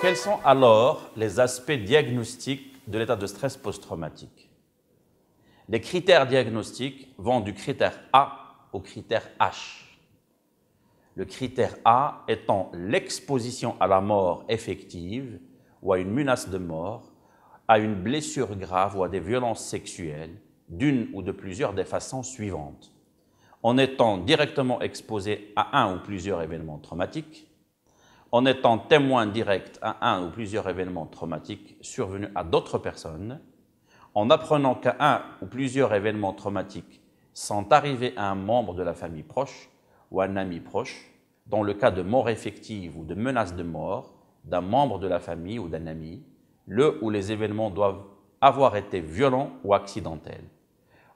Quels sont alors les aspects diagnostiques de l'état de stress post-traumatique? Les critères diagnostiques vont du critère A au critère H. Le critère A étant l'exposition à la mort effective ou à une menace de mort, à une blessure grave ou à des violences sexuelles, d'une ou de plusieurs des façons suivantes. En étant directement exposé à un ou plusieurs événements traumatiques, en étant témoin direct à un ou plusieurs événements traumatiques survenus à d'autres personnes, en apprenant qu'un ou plusieurs événements traumatiques sont arrivés à un membre de la famille proche ou à un ami proche, dans le cas de mort effective ou de menace de mort d'un membre de la famille ou d'un ami, le ou les événements doivent avoir été violents ou accidentels,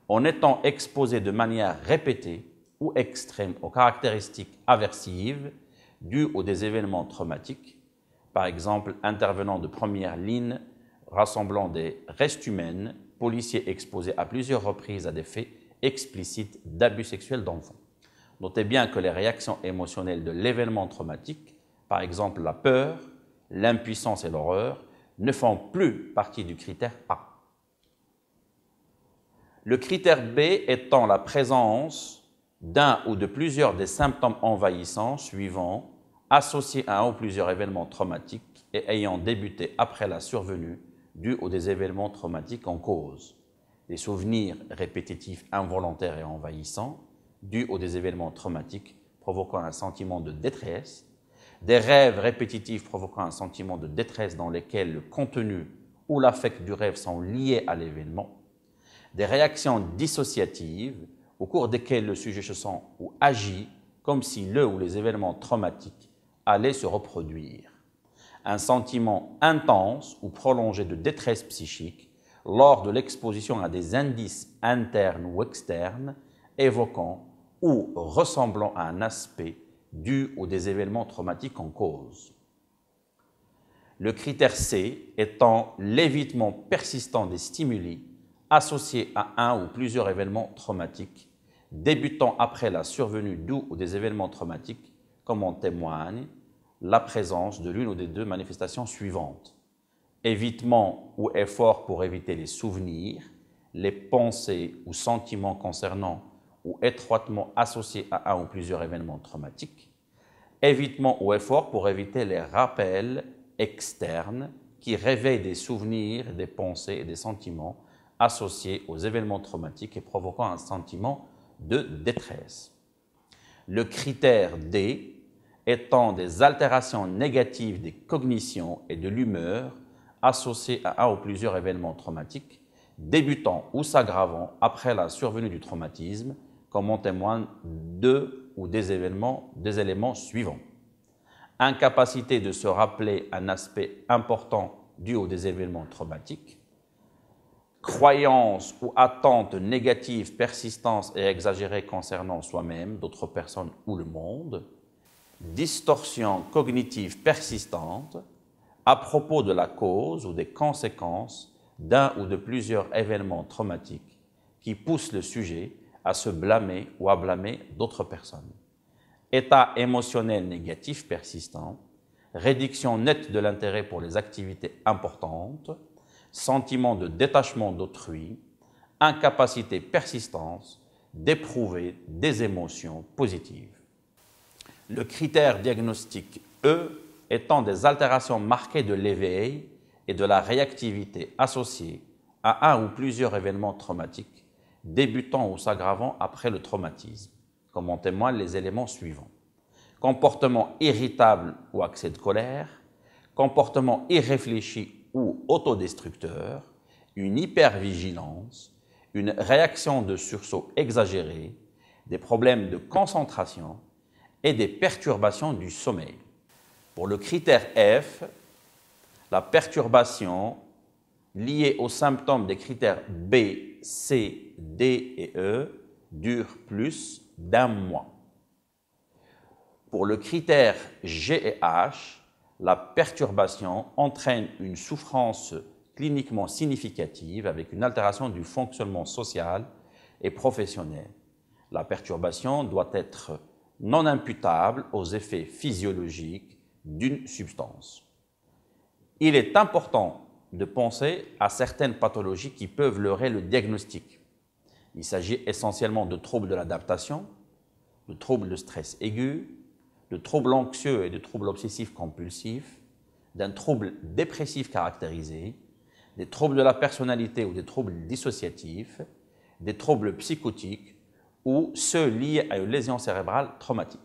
en étant exposé de manière répétée ou extrême aux caractéristiques aversives dues aux des événements traumatiques, par exemple intervenant de première ligne rassemblant des restes humains, policiers exposés à plusieurs reprises à des faits explicites d'abus sexuels d'enfants. Notez bien que les réactions émotionnelles de l'événement traumatique, par exemple la peur, l'impuissance et l'horreur, ne font plus partie du critère A. Le critère B étant la présence d'un ou de plusieurs des symptômes envahissants suivants associés à un ou plusieurs événements traumatiques et ayant débuté après la survenue du ou des événements traumatiques en cause. Des souvenirs répétitifs involontaires et envahissants dus aux des événements traumatiques provoquant un sentiment de détresse, des rêves répétitifs provoquant un sentiment de détresse dans lesquels le contenu ou l'affect du rêve sont liés à l'événement, des réactions dissociatives au cours desquelles le sujet se sent ou agit comme si le ou les événements traumatiques allaient se reproduire, un sentiment intense ou prolongé de détresse psychique lors de l'exposition à des indices internes ou externes évoquant ou ressemblant à un aspect dû aux des événements traumatiques en cause. Le critère C étant l'évitement persistant des stimuli associés à un ou plusieurs événements traumatiques, débutant après la survenue du ou des événements traumatiques, comme en témoigne la présence de l'une ou des deux manifestations suivantes. Évitement ou effort pour éviter les souvenirs, les pensées ou sentiments concernant ou étroitement associés à un ou plusieurs événements traumatiques, évitement ou effort pour éviter les rappels externes qui réveillent des souvenirs, des pensées et des sentiments associés aux événements traumatiques et provoquant un sentiment de détresse. Le critère D étant des altérations négatives des cognitions et de l'humeur associées à un ou plusieurs événements traumatiques, débutant ou s'aggravant après la survenue du traumatisme, comme en témoignent deux ou des éléments suivants. Incapacité de se rappeler un aspect important dû aux des événements traumatiques, croyances ou attentes négatives, persistantes et exagérées concernant soi-même, d'autres personnes ou le monde, distorsions cognitives persistantes à propos de la cause ou des conséquences d'un ou de plusieurs événements traumatiques qui poussent le sujet à se blâmer ou à blâmer d'autres personnes. État émotionnel négatif persistant, réduction nette de l'intérêt pour les activités importantes, sentiment de détachement d'autrui, incapacité persistante d'éprouver des émotions positives. Le critère diagnostique E étant des altérations marquées de l'éveil et de la réactivité associées à un ou plusieurs événements traumatiques, débutant ou s'aggravant après le traumatisme, comme en témoignent les éléments suivants. Comportement irritable ou accès de colère, comportement irréfléchi ou autodestructeur, une hypervigilance, une réaction de sursaut exagérée, des problèmes de concentration et des perturbations du sommeil. Pour le critère F, la perturbation liée aux symptômes des critères B, C, D et E dure plus d'un mois. Pour le critère G et H, la perturbation entraîne une souffrance cliniquement significative avec une altération du fonctionnement social et professionnel. La perturbation doit être non imputable aux effets physiologiques d'une substance. il est important de penser à certaines pathologies qui peuvent leurrer le diagnostic. Il s'agit essentiellement de troubles de l'adaptation, de troubles de stress aigu, de troubles anxieux et de troubles obsessifs compulsifs, d'un trouble dépressif caractérisé, des troubles de la personnalité ou des troubles dissociatifs, des troubles psychotiques ou ceux liés à une lésion cérébrale traumatique.